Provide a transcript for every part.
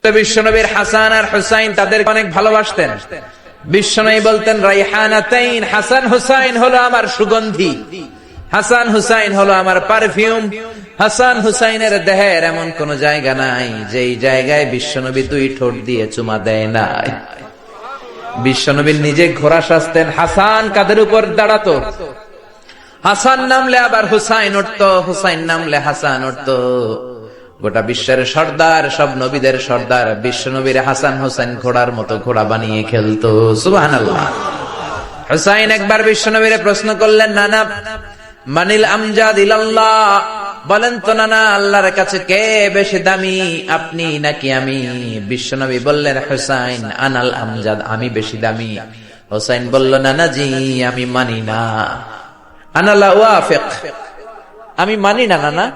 বিশ্বনবীর হাসান আর হুসাইন তাদের অনেক ভালোবাসতেন। বিশ্বনবী বলতেন রাইহানাতাইন, হাসান হুসাইন হলো আমার সুগন্ধি, হাসান হুসাইন হলো আমার পারফিউম। হাসান হুসাইনের দেহের এমন কোন জায়গা নাই যেই জায়গায় বিশ্বনবী দুই ঠোঁট দিয়ে চুমা দেয় নাই। বিশ্বনবী নিজে ঘোড়া সাজতেন, হাসান কাঁধের উপর দাঁড়াতো, হাসান নামলে আবার হুসাইন উঠতো, হুসাইন নামলে হাসান উঠতো। গোটা বিশ্বের সর্দার, সব নবীদের সর্দার বিশ্বনবীর হাসান হুসাইন ঘোড়ার মতো ঘোড়া বানিয়ে খেলতো। সুবহানাল্লাহ। হুসাইন একবার বিশ্বনবীরে প্রশ্ন করলেন, নানা মানিল আমজাদ ইলাল্লাহ, বলেন তো নানা আল্লাহর কাছে কে বেশি দামি, আপনি নাকি আমি? বিশ্বনবী বললেন, হুসাইন আনাল আমজাদ, আমি বেশি দামি। হুসাইন বলল, নানা জি আমি মানি না, আনা লা ওয়াফিক, আমি মানি না নানা।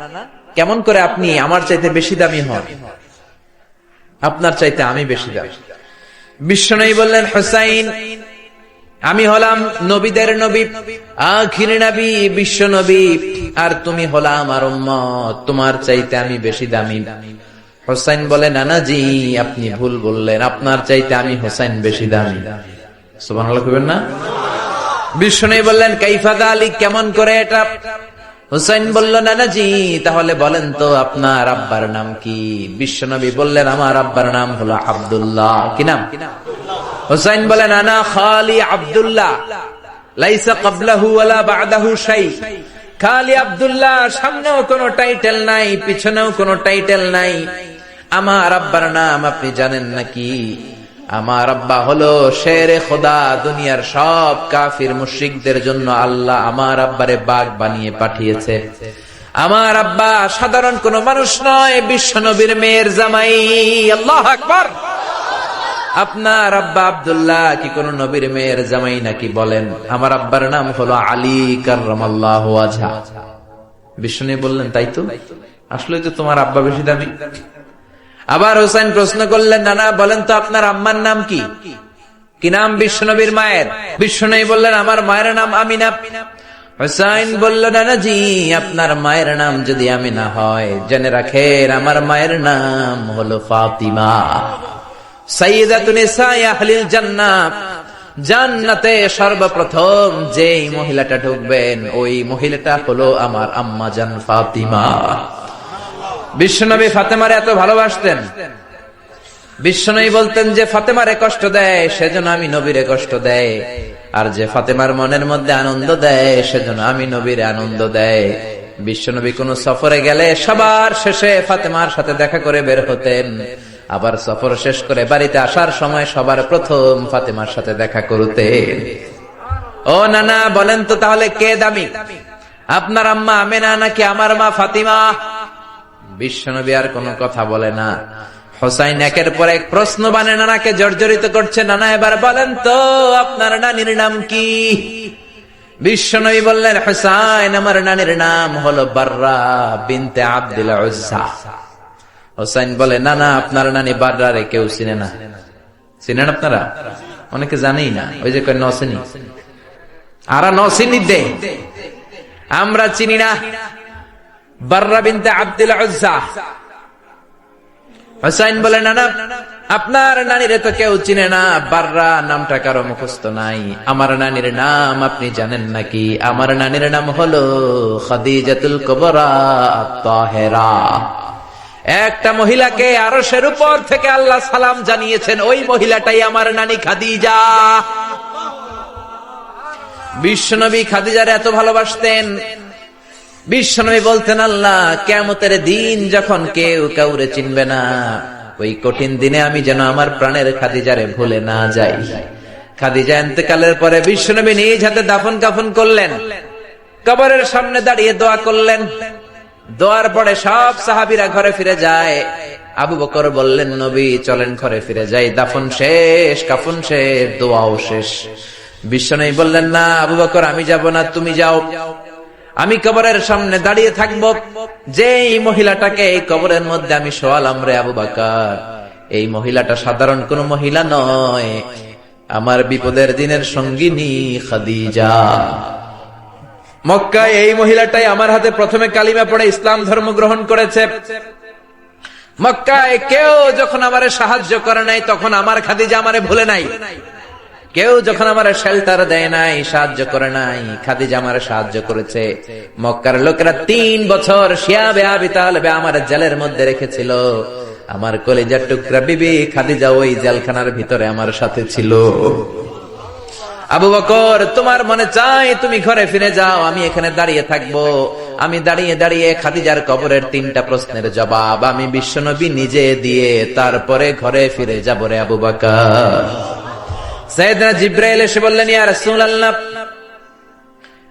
কেমন করে আপনি আমার চাইতে বেশি দামি হন? আপনার চাইতে আমি বেশি দামি। বিশ্বনবী বললেন, হুসাইন আমি হলাম নবীদের নবী, আখির নবী বিশ্ব নবী, আর তুমি হলা আমার উম্মত, তোমার চাইতে আমি বেশি দামি। হুসাইন বলে, নানা জি আপনি ভুল বললেন, আপনার চাইতে আমি হুসাইন বেশি দামি। সুবহানাল্লাহ কইবেন না? বিশ্বনবী বললেন, কাইফা যালিক, কেমন করে এটা? হুসাইন বলল, নানা জি তাহলে বলেন তো আপনার আব্বার নাম কি? বিশ্বনবী বললেন, আমার আব্বার নাম হলো আব্দুল্লাহ। কি নাম? হুসাইন বলেন, আনা খালি আব্দুল্লাহ, লাইসা ক্বাবলাহু ওয়ালা বা'দাহু শাই। খালি আব্দুল্লাহ, সামনেও কোনো টাইটেল নাই, পিছনেও কোনো টাইটেল নাই। আমার আব্বার নাম আপনি জানেন নাকি? আমার আব্বা হলো শেরে খোদা, দুনিয়ার সব কাফির মুশরিকদের জন্য আল্লাহ আমার আব্বারে বাঘ বানিয়ে পাঠিয়েছে। আমার আব্বা সাধারণ কোন মানুষ নয়, বিশ্বনবীর মেয়ের জামাই। আল্লাহু আকবার। আপনার আব্বা আব্দুল্লাহ কি কোন নবীর মেয়ের জামাই নাকি? বলেন, আমার আব্বার নাম হলো আলী কাররামাল্লাহু ওয়াজহা। বিশ্বনবী বললেন, তাই তো, আসলে তো তোমার আব্বা বেশি দামি। আবার হুসাইন প্রশ্ন করলেন, নানা বলেন তো আপনার আম্মার নাম কি? কি নাম বিশ্বনবীর মায়ের? বিশ্বনবী বললেন, আমার মায়ের নাম আমিনা। হুসাইন বলল, নানা জি আপনার মায়ের নাম যদি আমিনা হয়, জেনে রাখেন আমার মায়ের নাম হলো ফাতিমা, সাইয়্যিদাতুন নিসাই আহলিল জান্নাহ। জান্নাতে সর্বপ্রথম যেই মহিলাটা ঢুকবেন ওই মহিলাটা হলো আমার আম্মা জান ফাতিমা। বিশ্বনবী ফাতেমারে এত ভালোবাসতেন, বিশ্বনবী বলতেন যে ফাতেমারে কষ্ট দেয় সেজন্য আমি নবীরে কষ্ট দেয়, আর যে ফাতেমার মনের মধ্যে আনন্দ দেয় সেজন্য আমি নবীরে আনন্দ দেয়। বিশ্বনবী কোন সফরে গেলে সবার শেষে ফাতেমার সাথে দেখা করে বের হতেন, আবার সফর শেষ করে বাড়িতে আসার সময় সবার প্রথম ফাতেমার সাথে দেখা করতেন। ও নানা বলেন তো তাহলে কে দামি, আপনার আম্মা আমেনা নাকি আমার মা ফাতিমা? বিশ্বনবী আর কোনো কথা বলে না। হুসাইন একের পর এক প্রশ্ন বানে নানাকে জর্জরিত করছে, নানা এবার বলেন তো আপনার নানির নাম কি? বিশ্বনবী বললেন, হুসাইন আমার নানির নাম হলো বাররা বিনতে আব্দুল উজ্জা। হুসাইন বলে, নানা আপনার নানি বাররারে কেউ চিনে না। চিনেন আপনারা? অনেকে জানেই না, ওই যে কয় নসিনি, আরা নসিনি দে, আমরা চিনি না বাররা বিনতে আব্দুল উজ্জা। হুসাইন বলে, নানা আপনার নানিরে তো কেউ চিনে না, বাররা নামটা কারো মুখস্থ নাই। আমার নানির নাম আপনি জানেন নাকি? আমার নানির নাম হলো খাদিজাতুল কুবরা আত-তাহেরা। একটা মহিলাকে আরশের উপর থেকে আল্লাহ সালাম জানিয়েছেন, ওই মহিলাটাই আমার নানি খাদিজা। বিশ্বনবী খাদিজারে এত ভালোবাসতেন, বিশ্বনবী বলতেন, আল্লাহ কিয়ামতের দিন যখন কেউ কাউরে চিনবে না, ওই কঠিন দিনে আমি যেন আমার প্রাণের খাদিজারে ভুলে না যাই। খাদিজা ইন্তেকালের পরে বিশ্বনবী নিজ হাতে দাফন কাফন করলেন, কবরের সামনে দাঁড়িয়ে দোয়া করলেন। দোয়ার পরে সব সাহাবীরা ঘরে ফিরে যায়। আবু বকর বললেন, নবী চলেন ঘরে ফিরে যাই, দাফন শেষ, কাফন শেষ, দোয়াও শেষ। বিশ্বনবী বললেন, না আবু বকর আমি যাব না, তুমি যাও, আমি কবরের সামনে দাঁড়িয়ে থাকবো। যেই মহিলাটাকে এই কবরের মধ্যে আমি শোয়ালাম রে আবু বকর, এই মহিলাটা সাধারণ কোন মহিলা নয়, আমার বিপদের দিনের সঙ্গিনী খাদিজা। মক্কায় এই মহিলাটাই আমার হাতে প্রথমে কালিমা পড়ে ইসলাম ধর্ম গ্রহণ করেছে। মক্কায় কেউ যখন আমারে সাহায্য করে নাই, তখন আমার খাদিজা আমারে ভুলে নাই। কেউ যখন আমার শেল্টার দেয় নাই, সাহায্য করে নাই, খাদিজা আমার সাহায্য করেছে। মক্কার লোকেরা 3 বছর শিয়াবে আবি তালেবে আমার জেলের মধ্যে রেখেছিল। আমার কলিজার টুকরা বিবি খাদিজা ওই জেলখানার ভিতরে আমার সাথে ছিল। আবু বকর, তোমার মনে চাই তুমি ঘরে ফিরে যাও, আমি এখানে দাঁড়িয়ে থাকবো। আমি দাঁড়িয়ে দাঁড়িয়ে খাদিজার কবরের 3টা প্রশ্নের জবাব আমি বিশ্বনবী নিজে দিয়ে তারপরে ঘরে ফিরে যাব রে আবু বকর। সাইয়েদনা জিবরাইল এসে বললেন, ইয়া রাসূলুল্লাহ,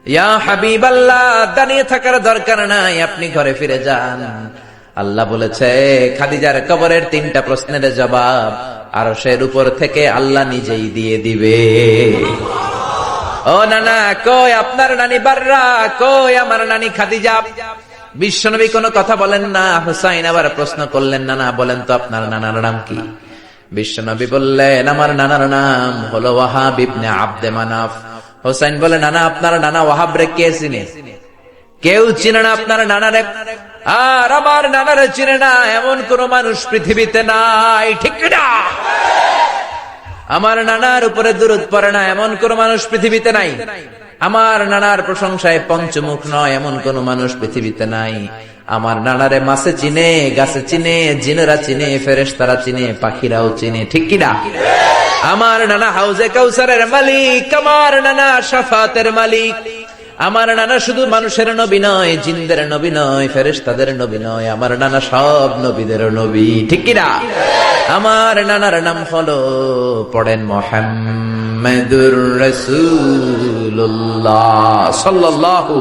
ইয়া হাবিবাল্লাহ, দাঁড়িয়ে থাকার দরকার নাই, আপনি ঘরে ফিরে যান। আল্লাহ বলেছে খাদিজার কবরের 3টা প্রশ্নের জবাব আরশের উপর থেকে আল্লাহ নিজেই দিয়ে দিবে। ও নানা, কই আপনার নানি বাররা, কই আমার নানি খাদিজা? বিশ্বনবী কোনো কথা বলেন না। হুসাইন আবার প্রশ্ন করলেন, নানা বলেন তো আপনার নানার নাম কি? বিশ্বনবী বললেন, আমার নানার নাম হলো ওয়াহাব ইবনে আব্দে মানাফ। হুসাইন বলে, নানা আপনার নানা ওয়াহাব রে কে চিনে? কেউ চিনে না আপনার নানারে। আর আমার নানারে চিনে না এমন কোন মানুষ পৃথিবীতে নাই, ঠিক না? আমার নানার উপরে দুরূদ পড়ে না এমন কোন মানুষ পৃথিবীতে নাই। আমার নানার প্রশংসায় পঞ্চমুখ নয় এমন কোন মানুষ পৃথিবীতে নাই। আমার নানারে মাছে চিনে, গাছে চিনে, জিনেরা চিনে, ফেরেশতারা চিনে, পাখিরাও চিনে, ঠিক কিনা? আমার নানা হাউজে কাউসারের মালিক, আমার নানা শাফাতের মালিক। আমার নানা শুধু মানুষের নবী নয়, জিনদের নবী নয়, ফেরেশতাদের নবী নয়, আমার নানা সব নবীদের নবী, ঠিক কিনা? আমার নানার নাম হলো, পড়েন, মুহাম্মাদুর রাসূলুল্লাহ সাল্লাল্লাহু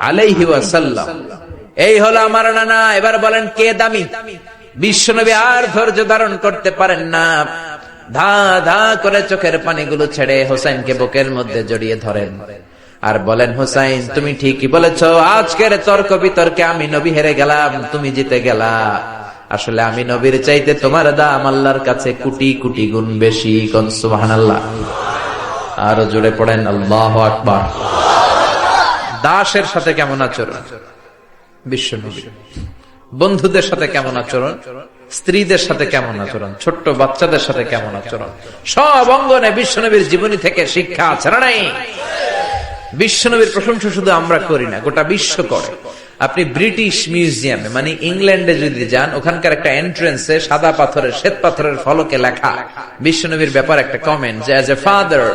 আলাইহি ওয়াসাল্লাম। এই হলো আমার নানা। এবার বলেন কে দামি? বিশ্বনবী আর ধৈর্য ধারণ করতে পারেন না, ধা ধা করে চোখের পানিগুলো ছেড়ে হোসেনকে বুকের মধ্যে জড়িয়ে ধরেন আর বলেন, হোসাইন তুমি ঠিকই বলেছ, আজকের তর্ক বিতর্কে আমি নবী হেরে গেলাম, তুমি জিতে গেলা। আসলে আমি নবীর চাইতে তোমার দাম আল্লাহর কাছে কোটি কোটি গুণ বেশি। কোন সুবহানাল্লাহ। আরো জোরে পড়েন আল্লাহু আকবার। দাসের সাথে কেমন আচরণ বিশ্বনবী, বন্ধুদের সাথে কেমন আচরণ, স্ত্রীদের সাথে কেমন আচরণ, ছোট্ট বাচ্চাদের সাথে কেমন আচরণ, সব অঙ্গনে বিশ্বনবীর জীবনী থেকে শিক্ষা আছে না নাই? বিশ্বনবীর প্রশংসা শুধু আমরা করি না, গোটা বিশ্ব করে। আপনি ব্রিটিশ মিউজিয়ামে মানে ইংল্যান্ডে যদি যান, ওখানকার একটা এন্ট্রেন্সে সাদা পাথরের, শ্বেত পাথরের ফলকে লেখা বিশ্বনবীর ব্যাপার একটা কমেন্ট, যে as a father,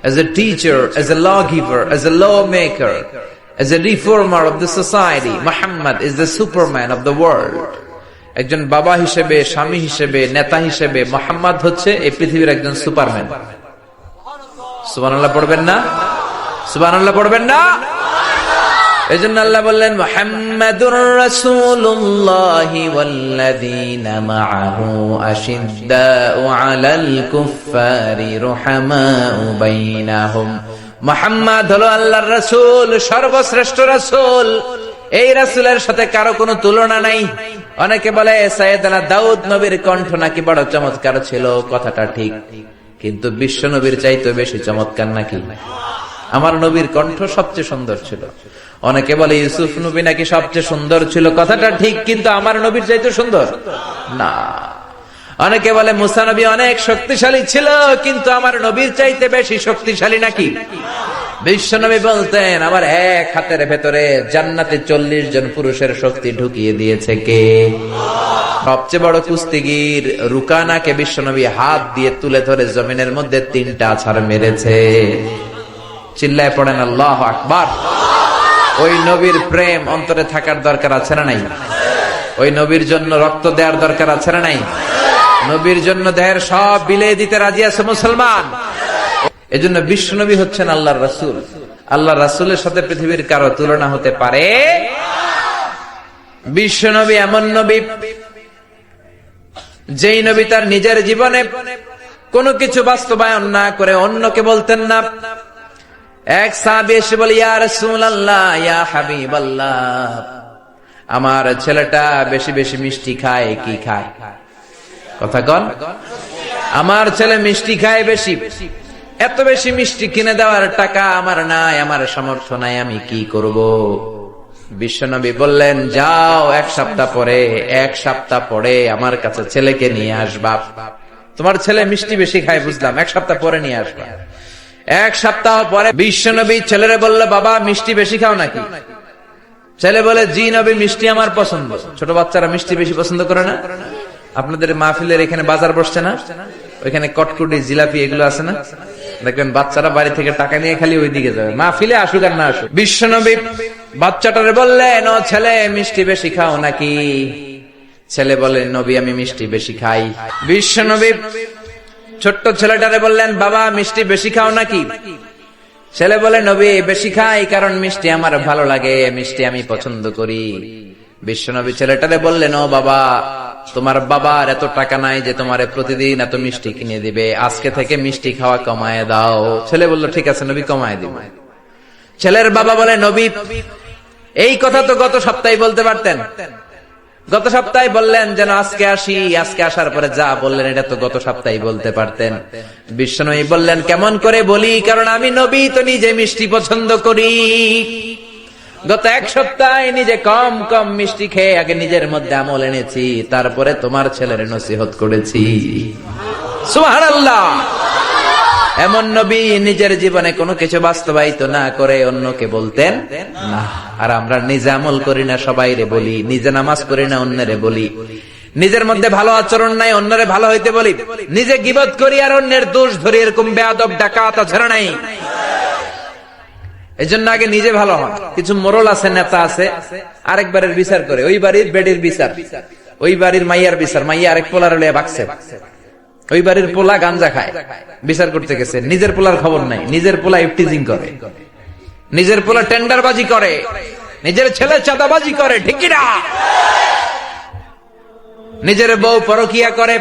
as a teacher, as a lawgiver, as a lawmaker, as a reformer of the society, Muhammad is the superman of the world. একজন বাবা হিসেবে, স্বামী হিসেবে, নেতা হিসেবে মুহাম্মদ হচ্ছে এই পৃথিবীর একজন সুপারম্যান। সুবহানাল্লাহ পড়বেন না? সুবহানাল্লাহ পড়বেন না? এজন্য আল্লাহ বললেন, মুহাম্মাদুর রাসূলুল্লাহি ওয়াল্লাযীনা মাআহু আশিদ্দাউ আলাল কুফফারি রুহামাউ বাইনাহুম। মুহাম্মদ হলো আল্লাহর রাসূল, সর্বশ্রেষ্ঠ রাসূল। এই রাসূলের সাথে কারো কোনো তুলনা নাই। অনেকে বলে সাইয়েদনা দাউদ নবীর কণ্ঠ নাকি বড় চমৎকার ছিল, কথাটা ঠিক, কিন্তু বিশ্ব নবীর চাইতে বেশি চমৎকার নাকি? আমার নবীর কণ্ঠ সবচেয়ে সুন্দর ছিল। অনেকে বলে ইউসুফ নবী নাকি সবচেয়ে সুন্দর ছিল, কথাটা ঠিক, কিন্তু আমার নবীর চাইতে সুন্দর না। অনেকে বলে মুসা নবী অনেক শক্তিশালী ছিল, কিন্তু আমার নবীর চাইতে বেশি শক্তিশালী নাকি? বিশ্ব নবী বলতেন, আমার এক হাতের ভেতরে জান্নাতে 40 জন পুরুষের শক্তি ঢুকিয়ে দিয়েছে কে? সবচেয়ে বড় কুস্তিগির রুকানাকে বিশ্ব নবী হাত দিয়ে তুলে ধরে জমিনের মধ্যে 3টা আছাড় মেরেছে। চিল্লায় পড়েন আল্লাহু আকবার। ওই নবীর প্রেম অন্তরে থাকার দরকার আছে না নাই? ওই নবীর জন্য রক্ত দেওয়ার দরকার আছে না নাই? নবীর জন্য দেহের সব বিলিয়ে দিতে রাজি আছে মুসলমান। এজন্য বিশ্ব নবী হচ্ছেন আল্লাহর রাসূল। আল্লাহর রাসূলের সাথে পৃথিবীর কারো তুলনা হতে পারে? বিশ্ব নবী এমন নবী, যেই নবী তার নিজের জীবনে কোনো কিছু বাস্তবায়ন না করে অন্যকে বলতেন না। এক সাহাবী এসে বলে, ইয়া রাসূলুল্লাহ, ইয়া হাবিবাল্লাহ, আমার ছেলেটা বেশি বেশি মিষ্টি খায়, কি খায়? কথা কন। আমার ছেলে মিষ্টি খায় বেশি, এত বেশি মিষ্টি কিনে দেওয়ার টাকা আমার নাই, আমার সামর্থ্য নাই, আমি কি করব? বিশ্বনবী বললেন, যাও এক সপ্তাহ পরে আমার কাছে ছেলেকে নিয়ে আসবা। তোমার ছেলে মিষ্টি বেশি খায় বুঝলাম, এক সপ্তাহ পরে নিয়ে আসবা। এক সপ্তাহ পরে বিশ্বনবী ছেলেরে বললে, বাবা মিষ্টি বেশি খাও নাকি? ছেলে বলে, জি নবী, মিষ্টি আমার পছন্দ। ছোট বাচ্চারা মিষ্টি বেশি পছন্দ করে না? আপনাদের মাহফিলের এখানে বাজার বসছে না, ওইখানে কটকুটি জিলাপি এগুলো আছে না? দেখবেন বাচ্চারা বাড়ি থেকে টাকা নিয়ে খালি ওই দিকে যাবে, মাহফিলে আসুক আর না আসুক। বিশ্বনবী বাচ্চাটারে বললেন, ও ছেলে মিষ্টি বেশি খাও নাকি? ছেলে বলে, নবী আমি মিষ্টি বেশি খাই। বিশ্বনবী ছোট্ট ছেলেটারে বললেন, বাবা মিষ্টি বেশি খাও নাকি? ছেলে বলে, নবী বেশি খাই, কারণ মিষ্টি আমার ভালো লাগে, মিষ্টি আমি পছন্দ করি। বিশ্বনবী ছেলেটারে বললেন, ও বাবা, তোমার বাবার এত টাকা নাই যে তোমারে প্রতিদিন এত মিষ্টি কিনে দিবে, আজকে থেকে মিষ্টি খাওয়া কমায় দাও। ছেলে বলল, ঠিক আছে নবী, কমায় দিব। ছেলের বাবা বলে, নবী এই কথা তো গত সপ্তাহে বলতে পারতেন, গত সপ্তাহে বললেন যেন আজকে আসি, আজকে আসার পরে যা বললেন এটা তো গত সপ্তাহে বলতে পারতেন। বিশ্বনবী বললেন, কেমন করে বলি, কারণ আমি নবী তো নিজে মিষ্টি পছন্দ করি। গত এক সপ্তাহে নিজে কম কম মিষ্টি খেয়ে আগে নিজের মধ্যে আমল এনেছি, তারপরে তোমার ছেলের নসিহত করেছি। সুবহানাল্লাহ। এমন নবী নিজের জীবনে কোনো কিছু বাস্তবায়িত না করে অন্যকে বলতেন না। আর আমরা নিজে আমল করি না, সবাইরে বলি। নিজে নামাজ পড়ি না, অন্যরে বলি। নিজের মধ্যে ভালো আচরণ নাই, অন্যরে ভালো হইতে বলি। নিজে গীবত করি আর অন্যের দোষ ধরি, এরকম বেয়াদব ডাকাত ঝরা নাই। এই জন্য আগে নিজে ভালো হন। কিছু মোরল আছে, নেতা আছে, আরেকবারের বিচার করে। ওই বাড়ির বেডির বিচার, ওই বাড়ির মাইয়ার বিচার, মাইয়া আরেক পোলার লিয়ে ভাগছে। ওই বাড়ির পোলা গাঞ্জা খায়, বিচার করতে গেছে। নিজের পোলার খবর নাই, নিজের পোলা ইফটিজিং করে, নিজের পোলা টেন্ডারবাজি করে, নিজের ছেলে চাঁদাবাজি করে, ঠিক কি না? নিজের বউ পরকিয়া করে,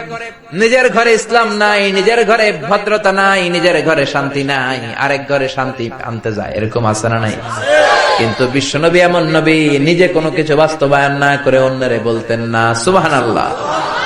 নিজের ঘরে ইসলাম নাই, নিজের ঘরে ভদ্রতা নাই, নিজের ঘরে শান্তি নাই, আরেক ঘরে শান্তি আনতে যায়। এরকম আছে না নাই? কিন্তু বিশ্বনবী এমন নবী, নিজে কোনো কিছু বাস্তবায়ন না করে অন্যরে বলতেন না। সুবহানাল্লাহ।